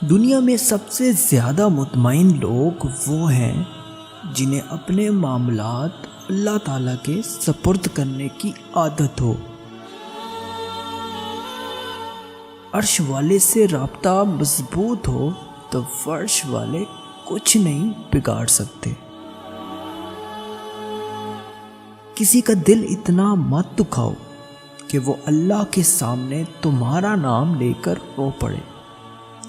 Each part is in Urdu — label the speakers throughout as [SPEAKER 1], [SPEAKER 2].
[SPEAKER 1] دنیا میں سب سے زیادہ مطمئن لوگ وہ ہیں جنہیں اپنے معاملات اللہ تعالیٰ کے سپرد کرنے کی عادت ہو۔ عرش والے سے رابطہ مضبوط ہو تو فرش والے کچھ نہیں بگاڑ سکتے۔ کسی کا دل اتنا مت دکھاؤ کہ وہ اللہ کے سامنے تمہارا نام لے کر رو پڑے،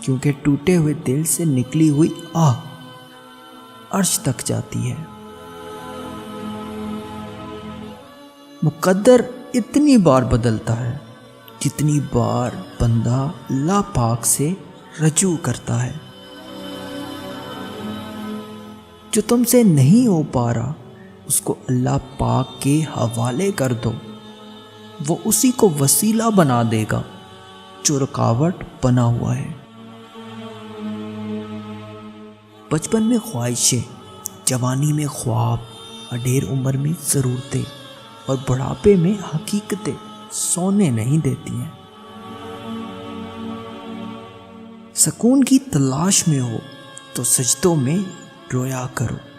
[SPEAKER 1] کیونکہ ٹوٹے ہوئے دل سے نکلی ہوئی آہ عرش تک جاتی ہے۔ مقدر اتنی بار بدلتا ہے جتنی بار بندہ اللہ پاک سے رجوع کرتا ہے۔ جو تم سے نہیں ہو پا رہا اس کو اللہ پاک کے حوالے کر دو، وہ اسی کو وسیلہ بنا دے گا جو رکاوٹ بنا ہوا ہے۔ بچپن میں خواہشیں، جوانی میں خواب، اڈیر عمر میں ضرورتیں اور بڑھاپے میں حقیقتیں سونے نہیں دیتی ہیں۔ سکون کی تلاش میں ہو تو سجدوں میں رویا کرو۔